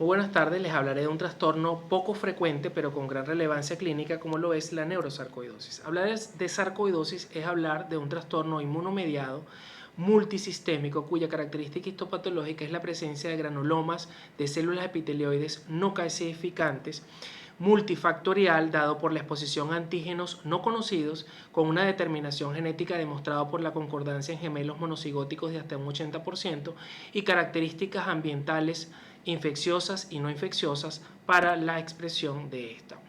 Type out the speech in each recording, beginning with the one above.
Muy buenas tardes, les hablaré de un trastorno poco frecuente pero con gran relevancia clínica como lo es la neurosarcoidosis. Hablar de sarcoidosis es hablar de un trastorno inmunomediado multisistémico cuya característica histopatológica es la presencia de granulomas de células epitelioides no calcificantes multifactorial dado por la exposición a antígenos no conocidos con una determinación genética demostrada por la concordancia en gemelos monocigóticos de hasta un 80% y características ambientales infecciosas y no infecciosas para la expresión de esta.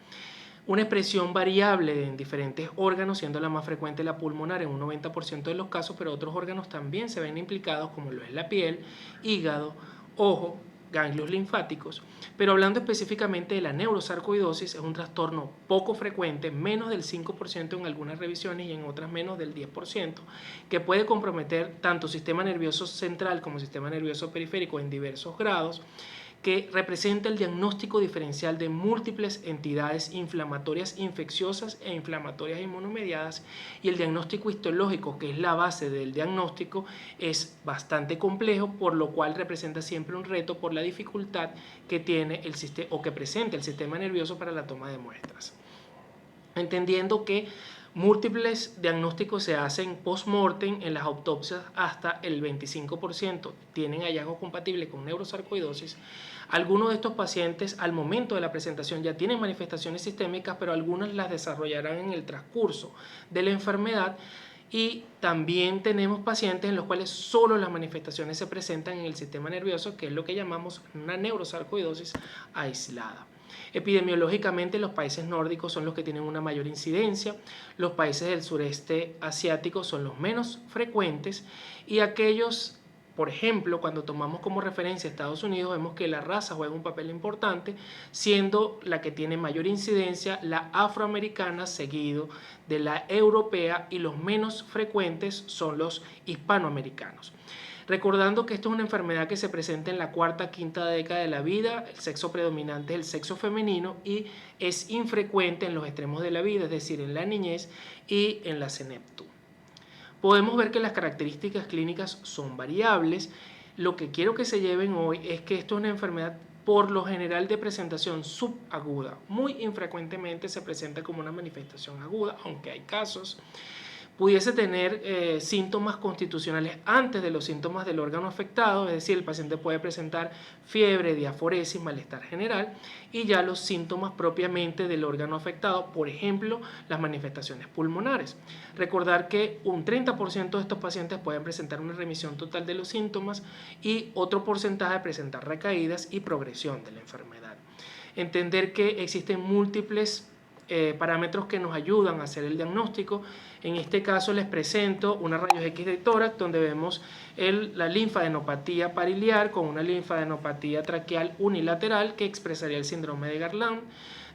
Una expresión variable en diferentes órganos, siendo la más frecuente la pulmonar en un 90% de los casos, pero otros órganos también se ven implicados como lo es la piel, hígado, ojo, ganglios linfáticos. Pero hablando específicamente de la neurosarcoidosis, es un trastorno poco frecuente, menos del 5% en algunas revisiones y en otras menos del 10%, que puede comprometer tanto sistema nervioso central como sistema nervioso periférico en diversos grados, que representa el diagnóstico diferencial de múltiples entidades inflamatorias infecciosas e inflamatorias inmunomediadas, y el diagnóstico histológico, que es la base del diagnóstico, es bastante complejo, por lo cual representa siempre un reto por la dificultad que tiene el sistema o que presenta el sistema nervioso para la toma de muestras. Entendiendo que múltiples diagnósticos se hacen post-mortem, en las autopsias hasta el 25% tienen hallazgos compatibles con neurosarcoidosis. Algunos de estos pacientes al momento de la presentación ya tienen manifestaciones sistémicas, pero algunas las desarrollarán en el transcurso de la enfermedad. Y también tenemos pacientes en los cuales solo las manifestaciones se presentan en el sistema nervioso, que es lo que llamamos una neurosarcoidosis aislada. Epidemiológicamente, los países nórdicos son los que tienen una mayor incidencia, los países del sureste asiático son los menos frecuentes, y aquellos, por ejemplo, cuando tomamos como referencia a Estados Unidos, vemos que la raza juega un papel importante, siendo la que tiene mayor incidencia la afroamericana, seguido de la europea, y los menos frecuentes son los hispanoamericanos. Recordando que esto es una enfermedad que se presenta en la cuarta, quinta década de la vida, el sexo predominante es el sexo femenino y es infrecuente en los extremos de la vida, es decir, en la niñez y en la senectud. Podemos ver que las características clínicas son variables. Lo que quiero que se lleven hoy es que esto es una enfermedad por lo general de presentación subaguda. Muy infrecuentemente se presenta como una manifestación aguda, aunque hay casos. Pudiese tener síntomas constitucionales antes de los síntomas del órgano afectado, es decir, el paciente puede presentar fiebre, diaforesis, malestar general, y ya los síntomas propiamente del órgano afectado, por ejemplo, las manifestaciones pulmonares. Recordar que un 30% de estos pacientes pueden presentar una remisión total de los síntomas y otro porcentaje presentar recaídas y progresión de la enfermedad. Entender que existen múltiples parámetros que nos ayudan a hacer el diagnóstico. En este caso les presento una rayos X de tórax donde vemos la linfadenopatía pariliar con una linfadenopatía traqueal unilateral que expresaría el síndrome de Garland.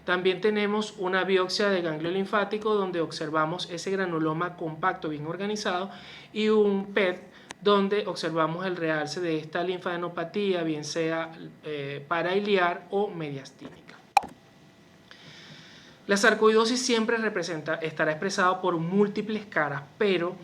También tenemos una biopsia de ganglio linfático donde observamos ese granuloma compacto bien organizado, y un PET donde observamos el realce de esta linfadenopatía, bien sea parailiar o mediastínica. La sarcoidosis siempre estará expresada por múltiples caras, pero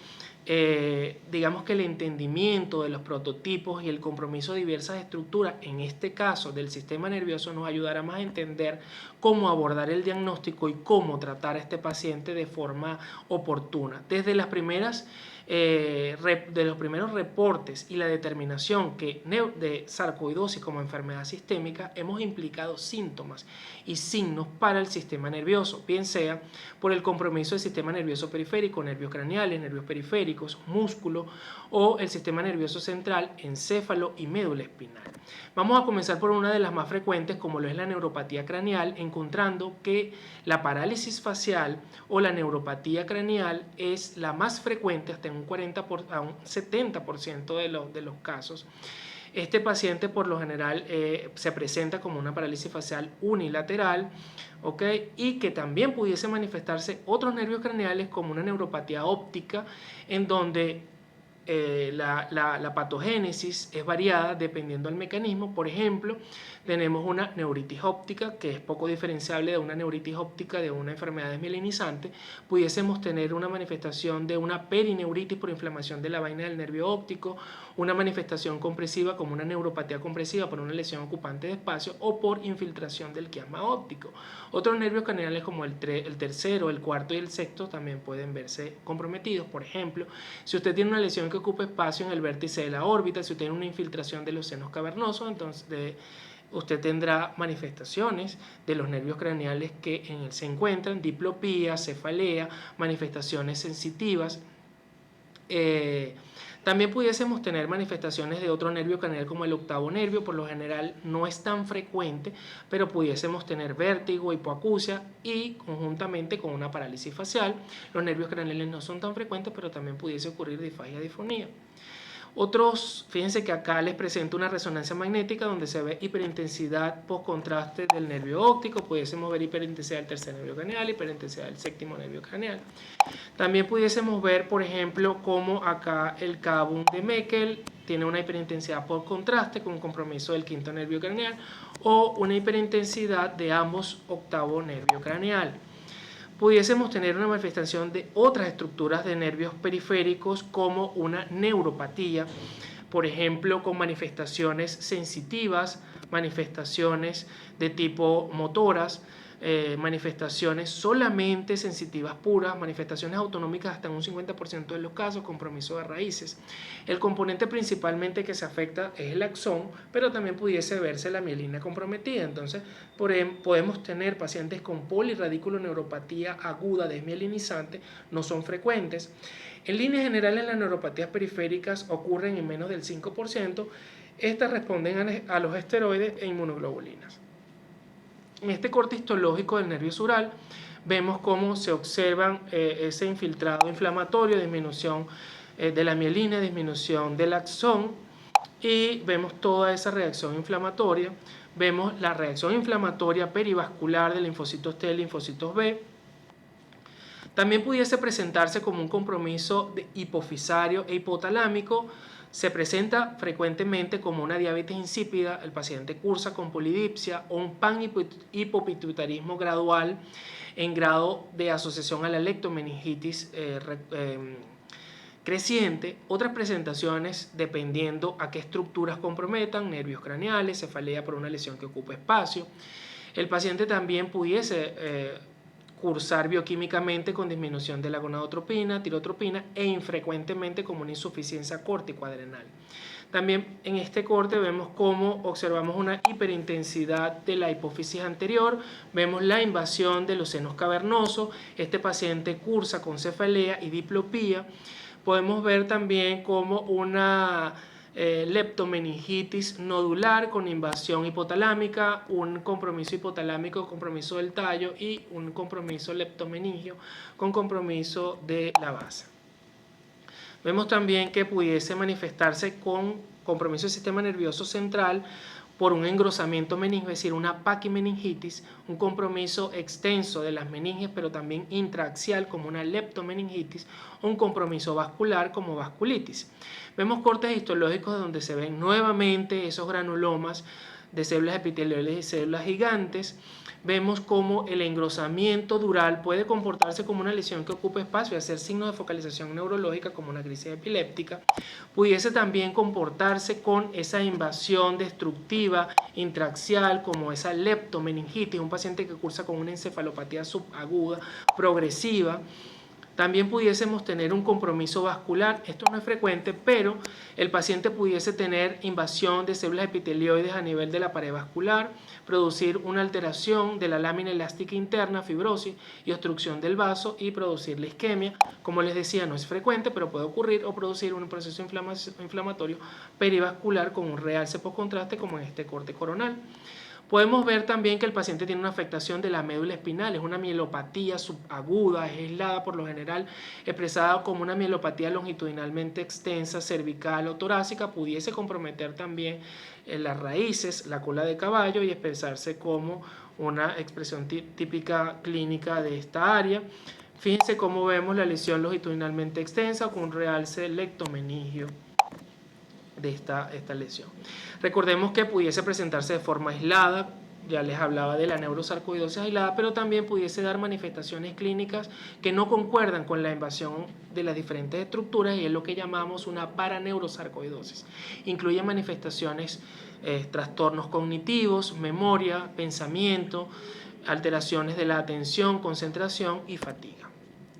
digamos que el entendimiento de los prototipos y el compromiso de diversas estructuras, en este caso del sistema nervioso, nos ayudará más a entender cómo abordar el diagnóstico y cómo tratar a este paciente de forma oportuna. Desde los primeros reportes y la determinación de sarcoidosis como enfermedad sistémica, hemos implicado síntomas y signos para el sistema nervioso, bien sea por el compromiso del sistema nervioso periférico, nervios craneales, nervios periféricos, músculo, o el sistema nervioso central, encéfalo y médula espinal. Vamos a comenzar por una de las más frecuentes, como lo es la neuropatía craneal, encontrando que la parálisis facial o la neuropatía craneal es la más frecuente, hasta en un 70% de los casos. Este paciente por lo general se presenta como una parálisis facial unilateral, ¿okay? Y que también pudiese manifestarse otros nervios craneales como una neuropatía óptica, en donde la patogénesis es variada dependiendo del mecanismo. Por ejemplo, tenemos una neuritis óptica que es poco diferenciable de una neuritis óptica de una enfermedad desmielinizante. Pudiésemos tener una manifestación de una perineuritis por inflamación de la vaina del nervio óptico, una manifestación compresiva como una neuropatía compresiva por una lesión ocupante de espacio o por infiltración del quiasma óptico. Otros nervios craneales como el tercero, el cuarto y el sexto también pueden verse comprometidos. Por ejemplo, si usted tiene una lesión que ocupa espacio en el vértice de la órbita, si usted tiene una infiltración de los senos cavernosos, entonces usted tendrá manifestaciones de los nervios craneales que en él se encuentran, diplopía, cefalea, manifestaciones sensitivas. También pudiésemos tener manifestaciones de otro nervio craneal como el octavo nervio. Por lo general no es tan frecuente, pero pudiésemos tener vértigo, hipoacusia y conjuntamente con una parálisis facial. Los nervios craneales no son tan frecuentes, pero también pudiese ocurrir disfagia difonía. Otros, fíjense que acá les presento una resonancia magnética donde se ve hiperintensidad post-contraste del nervio óptico. Pudiésemos ver hiperintensidad del tercer nervio craneal, hiperintensidad del séptimo nervio craneal. También pudiésemos ver, por ejemplo, cómo acá el cabo de Meckel tiene una hiperintensidad por contraste con un compromiso del quinto nervio craneal o una hiperintensidad de ambos octavo nervio craneal. Pudiésemos tener una manifestación de otras estructuras de nervios periféricos como una neuropatía, por ejemplo, con manifestaciones sensitivas, manifestaciones de tipo motoras, manifestaciones solamente sensitivas puras, manifestaciones autonómicas hasta en un 50% de los casos, compromiso de raíces. El componente principalmente que se afecta es el axón, pero también pudiese verse la mielina comprometida. Entonces, podemos tener pacientes con polirradiculoneuropatía aguda desmielinizante, no son frecuentes. En líneas generales, las neuropatías periféricas ocurren en menos del 5%. Estas responden a los esteroides e inmunoglobulinas. En este corte histológico del nervio sural vemos cómo se observan ese infiltrado inflamatorio, disminución de la mielina, disminución del axón, y vemos toda esa reacción inflamatoria. Vemos la reacción inflamatoria perivascular de linfocitos T y linfocitos B. También pudiese presentarse como un compromiso hipofisario e hipotalámico. Se presenta frecuentemente como una diabetes insípida, el paciente cursa con polidipsia o un panhipopituitarismo gradual en grado de asociación a la leptomeningitis creciente. Otras presentaciones dependiendo a qué estructuras comprometan, nervios craneales, cefalea por una lesión que ocupa espacio. El paciente también pudiese cursar bioquímicamente con disminución de la gonadotropina, tirotropina e infrecuentemente como una insuficiencia córtico-adrenal. También en este corte vemos cómo observamos una hiperintensidad de la hipófisis anterior, vemos la invasión de los senos cavernosos, este paciente cursa con cefalea y diplopía. Podemos ver también como una leptomeningitis nodular con invasión hipotalámica, un compromiso hipotalámico, compromiso del tallo y un compromiso leptomeningio con compromiso de la base. Vemos también que pudiese manifestarse con compromiso del sistema nervioso central por un engrosamiento meningio, es decir, una paquimeningitis, un compromiso extenso de las meninges, pero también intraaxial como una leptomeningitis, o un compromiso vascular como vasculitis. Vemos cortes histológicos donde se ven nuevamente esos granulomas de células epiteliales y células gigantes. Vemos cómo el engrosamiento dural puede comportarse como una lesión que ocupa espacio y hacer signos de focalización neurológica como una crisis epiléptica. Pudiese también comportarse con esa invasión destructiva intraaxial como esa leptomeningitis, un paciente que cursa con una encefalopatía subaguda progresiva. También pudiésemos tener un compromiso vascular, esto no es frecuente, pero el paciente pudiese tener invasión de células epitelioides a nivel de la pared vascular, producir una alteración de la lámina elástica interna, fibrosis y obstrucción del vaso y producir la isquemia. Como les decía, no es frecuente, pero puede ocurrir o producir un proceso inflamatorio perivascular con un realce postcontraste como en este corte coronal. Podemos ver también que el paciente tiene una afectación de la médula espinal, es una mielopatía subaguda, es aislada por lo general, expresada como una mielopatía longitudinalmente extensa, cervical o torácica, pudiese comprometer también las raíces, la cola de caballo y expresarse como una expresión típica clínica de esta área. Fíjense cómo vemos la lesión longitudinalmente extensa con un realce lectomeningio de esta lesión. Recordemos que pudiese presentarse de forma aislada, ya les hablaba de la neurosarcoidosis aislada, pero también pudiese dar manifestaciones clínicas que no concuerdan con la invasión de las diferentes estructuras, y es lo que llamamos una paraneurosarcoidosis. Incluye manifestaciones, trastornos cognitivos, memoria, pensamiento, alteraciones de la atención, concentración y fatiga.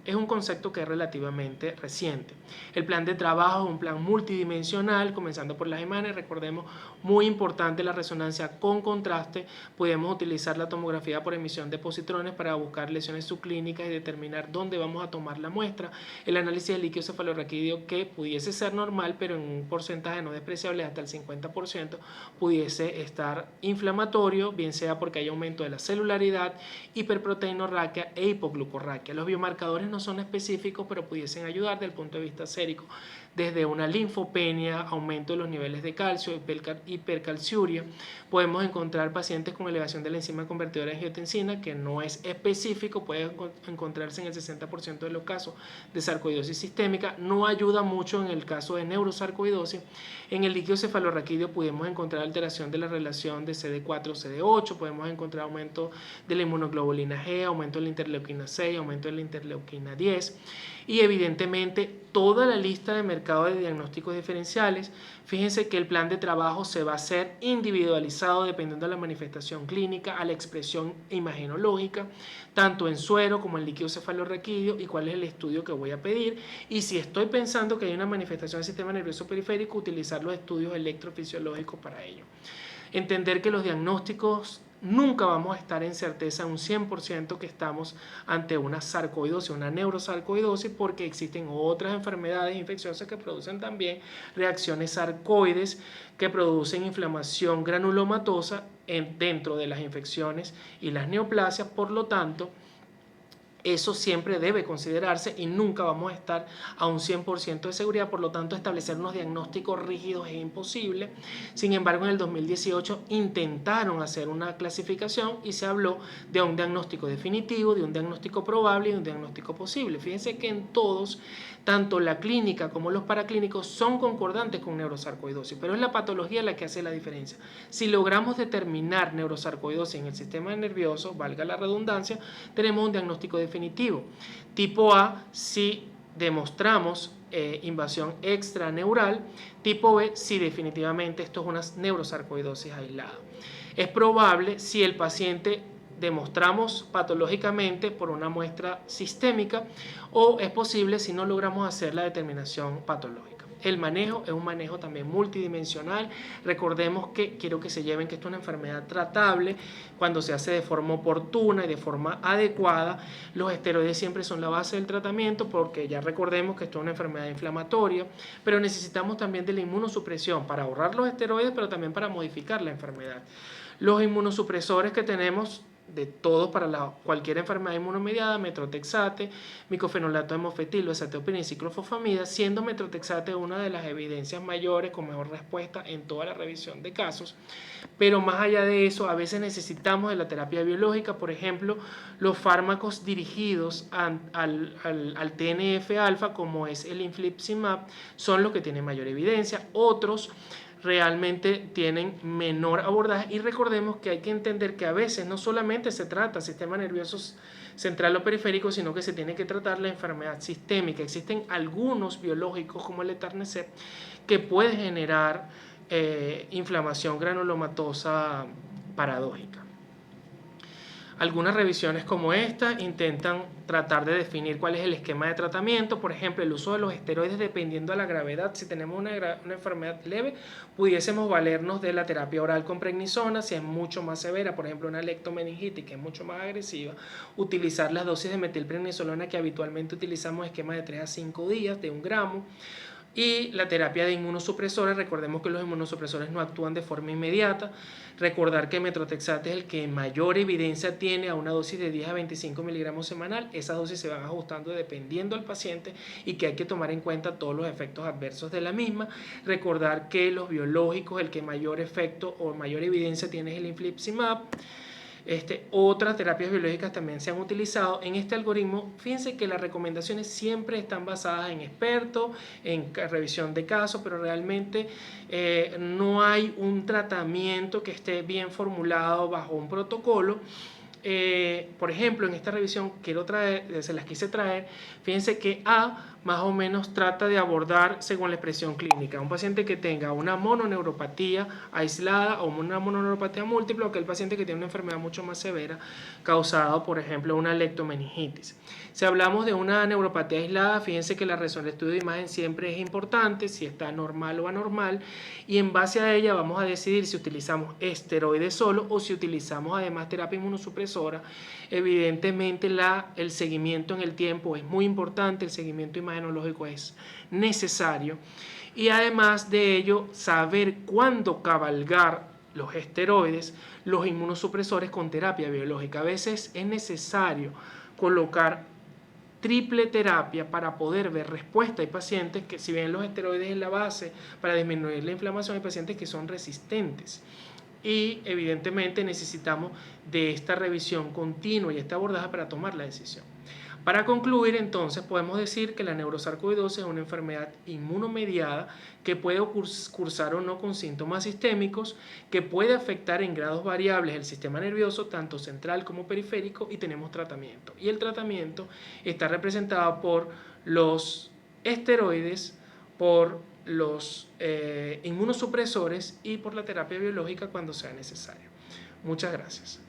Es un concepto que es relativamente reciente. El plan de trabajo es un plan multidimensional, comenzando por las imágenes. Recordemos, muy importante la resonancia con contraste. Podemos utilizar la tomografía por emisión de positrones para buscar lesiones subclínicas y determinar dónde vamos a tomar la muestra. El análisis del líquido cefalorraquídeo, que pudiese ser normal, pero en un porcentaje no despreciable, hasta el 50%, pudiese estar inflamatorio, bien sea porque hay aumento de la celularidad, hiperproteinorraquia e hipoglucorraquia. Los biomarcadores no son específicos, pero pudiesen ayudar desde el punto de vista sérico, desde una linfopenia, aumento de los niveles de calcio, hipercalciuria. Podemos encontrar pacientes con elevación de la enzima convertidora de angiotensina, que no es específico, puede encontrarse en el 60% de los casos de sarcoidosis sistémica. No ayuda mucho en el caso de neurosarcoidosis. En el líquido cefalorraquídeo podemos encontrar alteración de la relación de CD4-CD8, podemos encontrar aumento de la inmunoglobulina G, aumento de la interleuquina 6, aumento de la interleuquina 10, y evidentemente toda la lista de mercado de diagnósticos diferenciales. Fíjense que el plan de trabajo se va a hacer individualizado dependiendo de la manifestación clínica, a la expresión imagenológica, tanto en suero como en líquido cefalorraquídeo, y cuál es el estudio que voy a pedir. Y si estoy pensando que hay una manifestación del sistema nervioso periférico, utilizar los estudios electrofisiológicos para ello. Entender que los diagnósticos nunca vamos a estar en certeza un 100% que estamos ante una sarcoidosis, una neurosarcoidosis, porque existen otras enfermedades infecciosas que producen también reacciones sarcoides, que producen inflamación granulomatosa dentro de las infecciones y las neoplasias. Por lo tanto, eso siempre debe considerarse y nunca vamos a estar a un 100% de seguridad. Por lo tanto, establecer unos diagnósticos rígidos es imposible. Sin embargo, en el 2018 intentaron hacer una clasificación y se habló de un diagnóstico definitivo, de un diagnóstico probable y de un diagnóstico posible. Fíjense que en todos, tanto la clínica como los paraclínicos son concordantes con neurosarcoidosis, pero es la patología la que hace la diferencia. Si logramos determinar neurosarcoidosis en el sistema nervioso, valga la redundancia, tenemos un diagnóstico definitivo. Tipo A, si demostramos invasión extraneural. Tipo B, si definitivamente esto es una neurosarcoidosis aislada. Es probable si el paciente demostramos patológicamente por una muestra sistémica, o es posible si no logramos hacer la determinación patológica. El manejo es un manejo también multidimensional. Recordemos que quiero que se lleven que esto es una enfermedad tratable cuando se hace de forma oportuna y de forma adecuada. Los esteroides siempre son la base del tratamiento, porque ya recordemos que esto es una enfermedad inflamatoria, pero necesitamos también de la inmunosupresión para ahorrar los esteroides, pero también para modificar la enfermedad. Los inmunosupresores que tenemos de todos para cualquier enfermedad inmunomediada: metrotexate, micofenolato de mofetilo, ezatioprina y ciclofosfamida, siendo metrotexate una de las evidencias mayores con mejor respuesta en toda la revisión de casos. Pero más allá de eso, a veces necesitamos de la terapia biológica. Por ejemplo, los fármacos dirigidos al TNF-alfa, como es el infliximab, son los que tienen mayor evidencia. Otros realmente tienen menor abordaje, y recordemos que hay que entender que a veces no solamente se trata sistema nervioso central o periférico, sino que se tiene que tratar la enfermedad sistémica. Existen algunos biológicos como el Etanercept que pueden generar inflamación granulomatosa paradójica. Algunas revisiones como esta intentan tratar de definir cuál es el esquema de tratamiento. Por ejemplo, el uso de los esteroides dependiendo de la gravedad. Si tenemos una enfermedad leve, pudiésemos valernos de la terapia oral con prednisona. Si es mucho más severa, por ejemplo una lectomeningitis que es mucho más agresiva, utilizar las dosis de metilprednisolona que habitualmente utilizamos, esquema de 3 a 5 días de 1 gramo. Y la terapia de inmunosupresores, recordemos que los inmunosupresores no actúan de forma inmediata. Recordar que metrotexate es el que mayor evidencia tiene a una dosis de 10 a 25 miligramos semanal. Esas dosis se van ajustando dependiendo del paciente, y que hay que tomar en cuenta todos los efectos adversos de la misma. Recordar que los biológicos, el que mayor efecto o mayor evidencia tiene es el infliximab. Otras terapias biológicas también se han utilizado. En este algoritmo, fíjense que las recomendaciones siempre están basadas en expertos, en revisión de casos, pero realmente no hay un tratamiento que esté bien formulado bajo un protocolo. Por ejemplo, en esta revisión se las quise traer, fíjense que A más o menos trata de abordar según la expresión clínica. Un paciente que tenga una mononeuropatía aislada o una mononeuropatía múltiple, o aquel paciente que tiene una enfermedad mucho más severa causada, por ejemplo, una leptomeningitis. Si hablamos de una neuropatía aislada, fíjense que la resolución del estudio de imagen siempre es importante, si está normal o anormal, y en base a ella vamos a decidir si utilizamos esteroides solo o si utilizamos además terapia inmunosupresora. Evidentemente el seguimiento en el tiempo es muy importante, el seguimiento imagenológico es necesario, y además de ello saber cuándo cabalgar los esteroides, los inmunosupresores con terapia biológica. A veces es necesario colocar triple terapia para poder ver respuesta. Hay pacientes que, si bien los esteroides es la base para disminuir la inflamación, hay pacientes que son resistentes. Y evidentemente necesitamos de esta revisión continua y esta abordaje para tomar la decisión. Para concluir, entonces, podemos decir que la neurosarcoidosis es una enfermedad inmunomediada que puede cursar o no con síntomas sistémicos, que puede afectar en grados variables el sistema nervioso, tanto central como periférico, y tenemos tratamiento. Y el tratamiento está representado por los esteroides, por los inmunosupresores y por la terapia biológica cuando sea necesario. Muchas gracias.